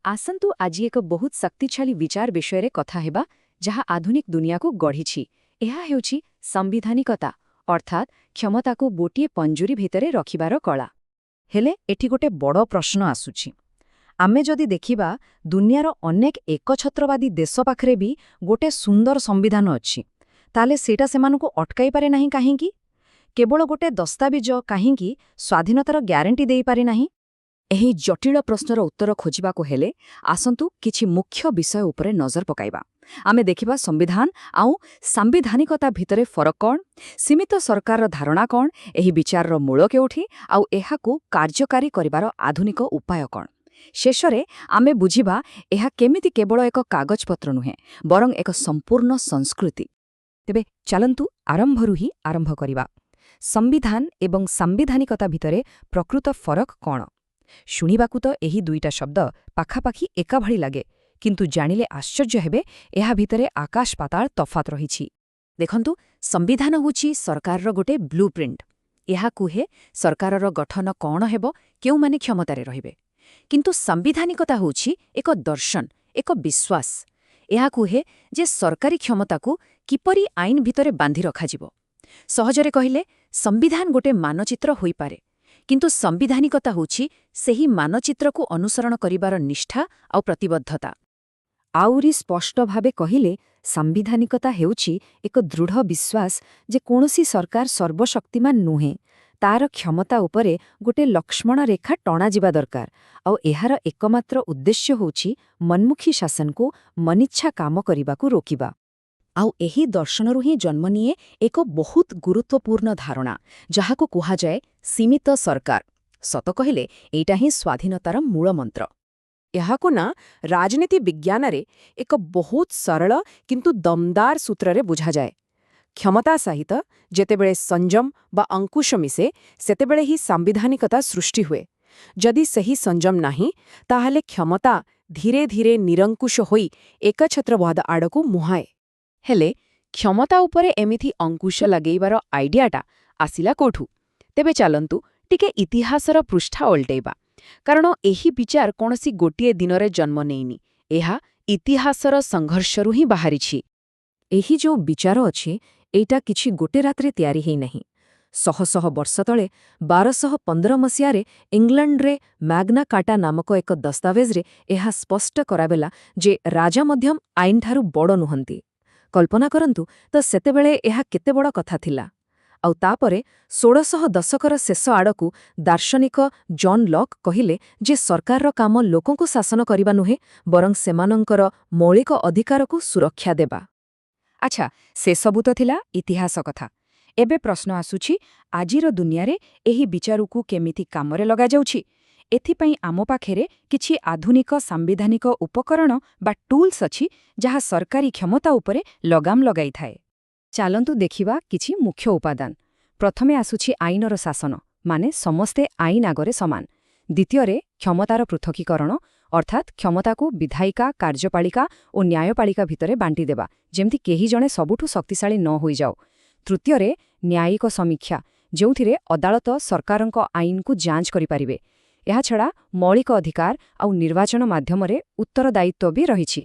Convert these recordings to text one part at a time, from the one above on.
ଆସନ୍ତୁ ଆଜି ଏକ ବହୁତ ଶକ୍ତିଶାଳୀ ବିଚାର ବିଷୟରେ କଥା ହେବା ଯାହା ଆଧୁନିକ ଦୁନିଆକୁ ଗଢ଼ିଛି। ଏହା ହେଉଛି ସାମ୍ବିଧାନିକତା, ଅର୍ଥାତ୍ କ୍ଷମତାକୁ ଗୋଟିଏ ପଞ୍ଜୁରୀ ଭିତରେ ରଖିବାର କଳା। ହେଲେ ଏଠି ଗୋଟେ ବଡ଼ ପ୍ରଶ୍ନ ଆସୁଛି। ଆମେ ଯଦି ଦେଖିବା, ଦୁନିଆର ଅନେକ ଏକଛତ୍ରବାଦୀ ଦେଶ ପାଖରେ ବି ଗୋଟେ ସୁନ୍ଦର ସମ୍ବିଧାନ ଅଛି, ତାହେଲେ ସେଇଟା ସେମାନଙ୍କୁ ଅଟକାଇପାରେ ନାହିଁ କାହିଁକି? କେବଳ ଗୋଟେ ଦସ୍ତାବିଜ କାହିଁକି ସ୍ୱାଧୀନତାର ଗ୍ୟାରେଣ୍ଟି ଦେଇପାରେ ନାହିଁ? ଏହି ଜଟିଳ ପ୍ରଶ୍ନର ଉତ୍ତର ଖୋଜିବାକୁ ହେଲେ ଆସନ୍ତୁ କିଛି ମୁଖ୍ୟ ବିଷୟ ଉପରେ ନଜର ପକାଇବା। ଆମେ ଦେଖିବା ସମ୍ବିଧାନ ଆଉ ସାମ୍ବିଧାନିକତା ଭିତରେ ଫରକ କ'ଣ, ସୀମିତ ସରକାରର ଧାରଣା କ'ଣ, ଏହି ବିଚାରର ମୂଳ କେଉଁଠି, ଆଉ ଏହାକୁ କାର୍ଯ୍ୟକାରୀ କରିବାର ଆଧୁନିକ ଉପାୟ କ'ଣ। ଶେଷରେ ଆମେ ବୁଝିବା ଏହା କେମିତି କେବଳ ଏକ କାଗଜପତ୍ର ନୁହେଁ, ବରଂ ଏକ ସମ୍ପୂର୍ଣ୍ଣ ସଂସ୍କୃତି। ତେବେ ଚାଲନ୍ତୁ ଆରମ୍ଭରୁ ହିଁ ଆରମ୍ଭ କରିବା। ସମ୍ବିଧାନ ଏବଂ ସାମ୍ବିଧାନିକତା ଭିତରେ ପ୍ରକୃତ ଫରକ କ'ଣ? ଶୁଣିବାକୁ ତ ଏହି ଦୁଇଟା ଶବ୍ଦ ପାଖାପାଖି ଏକାଭଳି ଲାଗେ, କିନ୍ତୁ ଜାଣିଲେ ଆଶ୍ଚର୍ଯ୍ୟ ହେବେ ଏହା ଭିତରେ ଆକାଶ ପାତାଳ ତଫାତ୍ ରହିଛି। ଦେଖନ୍ତୁ, ସମ୍ବିଧାନ ହେଉଛି ସରକାରର ଗୋଟେ ବ୍ଲୁ ପ୍ରିଣ୍ଟ। ଏହା କୁହେ ସରକାରର ଗଠନ କ'ଣ ହେବ, କେଉଁମାନେ କ୍ଷମତାରେ ରହିବେ। କିନ୍ତୁ ସାମ୍ବିଧାନିକତା ହେଉଛି ଏକ ଦର୍ଶନ, ଏକ ବିଶ୍ୱାସ। ଏହା କୁହେ ଯେ ସରକାରୀ କ୍ଷମତାକୁ କିପରି ଆଇନ ଭିତରେ ବାନ୍ଧି ରଖାଯିବ। ସହଜରେ କହିଲେ, ସମ୍ବିଧାନ ଗୋଟେ ମାନଚିତ୍ର ହୋଇପାରେ, କିନ୍ତୁ ସାମ୍ବିଧାନିକତା ହେଉଛି ସେହି ମାନଚିତ୍ରକୁ ଅନୁସରଣ କରିବାର ନିଷ୍ଠା ଆଉ ପ୍ରତିବଦ୍ଧତା। ଆହୁରି ସ୍ପଷ୍ଟ ଭାବେ କହିଲେ, ସାମ୍ବିଧାନିକତା ହେଉଛି ଏକ ଦୃଢ଼ ବିଶ୍ୱାସ ଯେ କୌଣସି ସରକାର ସର୍ବଶକ୍ତିମାନ ନୁହେଁ। ତାର କ୍ଷମତା ଉପରେ ଗୋଟେ ଲକ୍ଷ୍ମଣ ରେଖା ଟଣାଯିବା ଦରକାର, ଆଉ ଏହାର ଏକମାତ୍ର ଉଦ୍ଦେଶ୍ୟ ହେଉଛି ମନ୍ମୁଖୀ ଶାସନକୁ ମନିଚ୍ଛା କାମ କରିବାକୁ ରୋକିବା। ଆଉ ଏହି ଦର୍ଶନରୁ ହିଁ ଜନ୍ମ ନିଏ ଏକ ବହୁତ ଗୁରୁତ୍ୱପୂର୍ଣ୍ଣ ଧାରଣା, ଯାହାକୁ କୁହାଯାଏ ସୀମିତ ସରକାର। ସତ କହିଲେ ଏଇଟା ହିଁ ସ୍ୱାଧୀନତାର ମୂଳମନ୍ତ୍ର। ଏହାକୁ ନା ରାଜନୀତି ବିଜ୍ଞାନରେ ଏକ ବହୁତ ସରଳ କିନ୍ତୁ ଦମଦାର ସୂତ୍ରରେ ବୁଝାଯାଏ। କ୍ଷମତା ସହିତ ଯେତେବେଳେ ସଂଯମ ବା ଅଙ୍କୁଶ ମିଶେ, ସେତେବେଳେ ହିଁ ସାମ୍ବିଧାନିକତା ସୃଷ୍ଟି ହୁଏ। ଯଦି ସେହି ସଂଯମ ନାହିଁ, ତାହେଲେ କ୍ଷମତା ଧୀରେ ଧୀରେ ନିରଙ୍କୁଶ ହୋଇ ଏକଛତ୍ରବାଦ ଆଡ଼କୁ ମୁହାଁଏ। ହେଲେ କ୍ଷମତା ଉପରେ ଏମିତି ଅଙ୍କୁଶ ଲଗେଇବାର ଆଇଡିଆଟା ଆସିଲା କୋଉଠୁ? ତେବେ ଚାଲନ୍ତୁ ଟିକେ ଇତିହାସର ପୃଷ୍ଠା ଓଲଟେଇବା। କାରଣ ଏହି ବିଚାର କୌଣସି ଗୋଟିଏ ଦିନରେ ଜନ୍ମ ନେଇନି, ଏହା ଇତିହାସର ସଂଘର୍ଷରୁ ହିଁ ବାହାରିଛି। ଏହି ଯେଉଁ ବିଚାର ଅଛି, ଏଇଟା କିଛି ଗୋଟେ ରାତିରେ ତିଆରି ହେଇନାହିଁ। ଶହ ଶହ ବର୍ଷ ତଳେ 1215 ମସିହାରେ ଇଂଲଣ୍ଡରେ ମ୍ୟାଗ୍ନା କାର୍ଟା ନାମକ ଏକ ଦସ୍ତାବେଜରେ ଏହା ସ୍ପଷ୍ଟ କରାଗଲା ଯେ ରାଜା ମଧ୍ୟ ଆଇନଠାରୁ ବଡ଼ ନୁହନ୍ତି। କଳ୍ପନା କରନ୍ତୁ ତ ସେତେବେଳେ ଏହା କେତେ ବଡ଼ କଥା ଥିଲା। ଆଉ ତାପରେ 1600 ଦଶକର ଶେଷ ଆଡ଼କୁ ଦାର୍ଶନିକ ଜନ୍ ଲକ୍ କହିଲେ ଯେ ସରକାରର କାମ ଲୋକଙ୍କୁ ଶାସନ କରିବା ନୁହେଁ, ବରଂ ସେମାନଙ୍କର ମୌଳିକ ଅଧିକାରକୁ ସୁରକ୍ଷା ଦେବା। ଆଚ୍ଛା, ସେସବୁ ତ ଥିଲା ଇତିହାସ କଥା। ଏବେ ପ୍ରଶ୍ନ ଆସୁଛି, ଆଜିର ଦୁନିଆରେ ଏହି ବିଚାରକୁ କେମିତି କାମରେ ଲଗାଯାଉଛି? ଏଥିପାଇଁ ଆମ ପାଖରେ କିଛି ଆଧୁନିକ ସାମ୍ବିଧାନିକ ଉପକରଣ ବା ଟୁଲ୍ସ ଅଛି, ଯାହା ସରକାରୀ କ୍ଷମତା ଉପରେ ଲଗାମ ଲଗାଇଥାଏ। ଚାଲନ୍ତୁ ଦେଖିବା କିଛି ମୁଖ୍ୟ ଉପାଦାନ। ପ୍ରଥମେ ଆସୁଛି ଆଇନର ଶାସନ, ମାନେ ସମସ୍ତେ ଆଇନ ଆଗରେ ସମାନ। ଦ୍ୱିତୀୟରେ କ୍ଷମତାର ପୃଥକୀକରଣ, ଅର୍ଥାତ୍ କ୍ଷମତାକୁ ବିଧାୟିକା, କାର୍ଯ୍ୟପାଳିକା ଓ ନ୍ୟାୟପାଳିକା ଭିତରେ ବାଣ୍ଟିଦେବା, ଯେମିତି କେହି ଜଣେ ସବୁଠୁ ଶକ୍ତିଶାଳୀ ନ ହୋଇଯାଉ। ତୃତୀୟରେ ନ୍ୟାୟିକ ସମୀକ୍ଷା, ଯେଉଁଥିରେ ଅଦାଲତ ସରକାରଙ୍କ ଆଇନକୁ ଯାଞ୍ଚ କରିପାରିବେ। ଏହାଛଡ଼ା ମୌଳିକ ଅଧିକାର ଆଉ ନିର୍ବାଚନ ମାଧ୍ୟମରେ ଉତ୍ତରଦାୟିତ୍ୱ ବି ରହିଛି।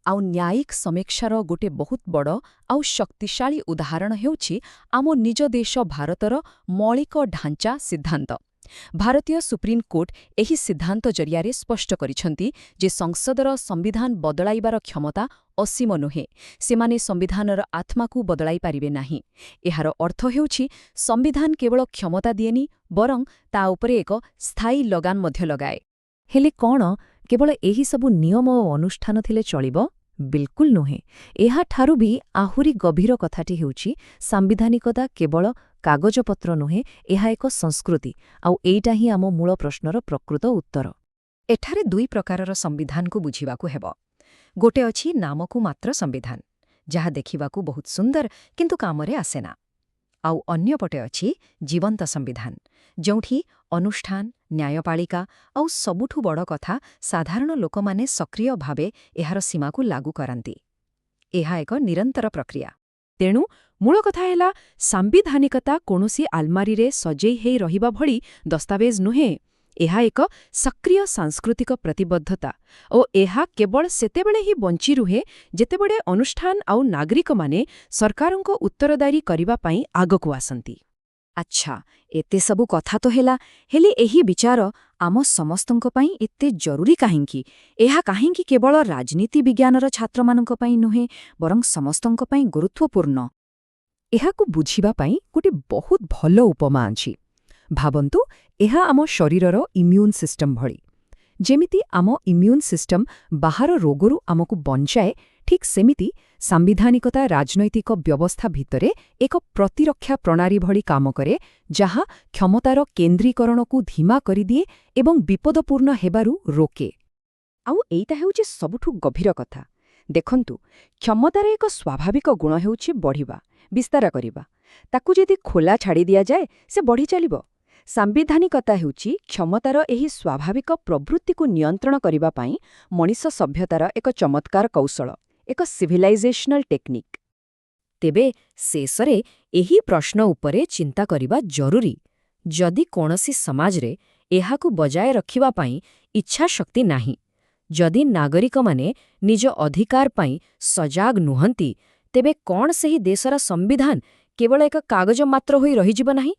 ଆଉ ନ୍ୟାୟିକ ସମୀକ୍ଷାର ଗୋଟେ ବହୁତ ବଡ଼ ଆଉ ଶକ୍ତିଶାଳୀ ଉଦାହରଣ ହେଉଛି ଆମ ନିଜ ଦେଶ ଭାରତର ମୌଳିକ ଢାଞ୍ଚା ସିଦ୍ଧାନ୍ତ। ଭାରତୀୟ ସୁପ୍ରିମକୋର୍ଟ ଏହି ସିଦ୍ଧାନ୍ତ ଜରିଆରେ ସ୍ପଷ୍ଟ କରିଛନ୍ତି ଯେ ସଂସଦର ସମ୍ବିଧାନ ବଦଳାଇବାର କ୍ଷମତା ଅସୀମ ନୁହେଁ। ସେମାନେ ସମ୍ବିଧାନର ଆତ୍ମାକୁ ବଦଳାଇ ପାରିବେ ନାହିଁ। ଏହାର ଅର୍ଥ ହେଉଛି ସମ୍ବିଧାନ କେବଳ କ୍ଷମତା ଦିଏନି, ବରଂ ତା ଉପରେ ଏକ ସ୍ଥାୟୀ ଲଗାନ ମଧ୍ୟ ଲଗାଏ। ହେଲେ କ'ଣ କେବଳ ଏହିସବୁ ନିୟମ ଓ ଅନୁଷ୍ଠାନ ଥିଲେ ଚଳିବ? ବିଲକୁଲ ନୁହେଁ। ଏହାଠାରୁ ବି ଆହୁରି ଗଭୀର କଥାଟି ହେଉଛି, ସାମ୍ବିଧାନିକତା କେବଳ କାଗଜପତ୍ର ନୁହେଁ, ଏହା ଏକ ସଂସ୍କୃତି। ଆଉ ଏଇଟା ହିଁ ଆମ ମୂଳ ପ୍ରଶ୍ନର ପ୍ରକୃତ ଉତ୍ତର। ଏଠାରେ ଦୁଇ ପ୍ରକାରର ସମ୍ବିଧାନକୁ ବୁଝିବାକୁ ହେବ। ଗୋଟେ ଅଛି ନାମକୁ ମାତ୍ର ସମ୍ବିଧାନ, ଯାହା ଦେଖିବାକୁ ବହୁତ ସୁନ୍ଦର କିନ୍ତୁ କାମରେ ଆସେନା। ଆଉ ଅନ୍ୟପଟେ ଅଛି ଜୀବନ୍ତ ସମ୍ବିଧାନ, ଯେଉଁଠି ଅନୁଷ୍ଠାନ, ନ୍ୟାୟପାଳିକା ଆଉ ସବୁଠୁ ବଡ଼ କଥା, ସାଧାରଣ ଲୋକମାନେ ସକ୍ରିୟ ଭାବେ ଏହାର ସୀମାକୁ ଲାଗୁ କରନ୍ତି। ଏହା ଏକ ନିରନ୍ତର ପ୍ରକ୍ରିୟା। ତେଣୁ ମୂଳ କଥା ହେଲା, ସାମ୍ବିଧାନିକତା କୌଣସି ଆଲମାରିରେ ସଜେଇ ହେଇ ରହିବା ଭଳି ଦସ୍ତାବେଜ ନୁହେଁ। ଏହା ଏକ ସକ୍ରିୟ ସାଂସ୍କୃତିକ ପ୍ରତିବଦ୍ଧତା ଓ ଏହା କେବଳ ସେତେବେଳେ ହିଁ ବଞ୍ଚି ରୁହେ ଯେତେବେଳେ ଅନୁଷ୍ଠାନ ଆଉ ନାଗରିକମାନେ ସରକାରଙ୍କ ଉତ୍ତରଦାୟୀ କରିବା ପାଇଁ ଆଗକୁ ଆସନ୍ତି। ଆଚ୍ଛା, ଏତେ ସବୁ କଥା ତ ହେଲା, ହେଲେ ଏହି ବିଚାର ଆମ ସମସ୍ତଙ୍କ ପାଇଁ ଏତେ ଜରୁରୀ କାହିଁକି? ଏହା କାହିଁକି କେବଳ ରାଜନୀତି ବିଜ୍ଞାନର ଛାତ୍ରମାନଙ୍କ ପାଇଁ ନୁହେଁ, ବରଂ ସମସ୍ତଙ୍କ ପାଇଁ ଗୁରୁତ୍ୱପୂର୍ଣ୍ଣ? ଏହାକୁ ବୁଝିବା ପାଇଁ ଗୋଟେ ବହୁତ ଭଲ ଉପମା ଅଛି। ଭାବନ୍ତୁ, ଏହା ଆମ ଶରୀରର ଇମ୍ୟୁନ୍ ସିଷ୍ଟମ ଭଳି। ଯେମିତି ଆମ ଇମ୍ୟୁନ୍ ସିଷ୍ଟମ ବାହାର ରୋଗରୁ ଆମକୁ ବଞ୍ଚାଏ, ଠିକ୍ ସେମିତି ସାମ୍ବିଧାନିକତା ରାଜନୈତିକ ବ୍ୟବସ୍ଥା ଭିତରେ ଏକ ପ୍ରତିରକ୍ଷା ପ୍ରଣାଳୀ ଭଳି କାମ କରେ, ଯାହା କ୍ଷମତାର କେନ୍ଦ୍ରୀକରଣକୁ ଧୀମା କରିଦିଏ ଏବଂ ବିପଦପୂର୍ଣ୍ଣ ହେବାରୁ ରୋକେ। ଆଉ ଏଇଟା ହେଉଛି ସବୁଠୁ ଗଭୀର କଥା। ଦେଖନ୍ତୁ, କ୍ଷମତାର ଏକ ସ୍ୱାଭାବିକ ଗୁଣ ହେଉଛି ବଢ଼ିବା, ବିସ୍ତାର କରିବା। ତାକୁ ଯଦି ଖୋଲା ଛାଡ଼ି ଦିଆଯାଏ, ସେ ବଢ଼ି ଚାଲିବ। ସାମ୍ବିଧାନିକତା ହେଉଛି କ୍ଷମତାର ଏହି ସ୍ୱାଭାବିକ ପ୍ରବୃତ୍ତିକୁ ନିୟନ୍ତ୍ରଣ କରିବା ପାଇଁ ମଣିଷ ସଭ୍ୟତାର ଏକ ଚମତ୍କାର କୌଶଳ, ଏକ ସିଭିଲାଇଜେସନାଲ ଟେକ୍ନିକ୍। ତେବେ ଶେଷରେ ଏହି ପ୍ରଶ୍ନ ଉପରେ ଚିନ୍ତା କରିବା ଜରୁରୀ। ଯଦି କୌଣସି ସମାଜରେ ଏହାକୁ ବଜାୟ ରଖିବା ପାଇଁ ଇଚ୍ଛାଶକ୍ତି ନାହିଁ, ଯଦି ନାଗରିକମାନେ ନିଜ ଅଧିକାର ପାଇଁ ସଜାଗ ନୁହନ୍ତି, ତେବେ କ'ଣ ସେହି ଦେଶର ସମ୍ବିଧାନ କେବଳ ଏକ କାଗଜ ମାତ୍ର ହୋଇ ରହିଯିବ ନାହିଁ?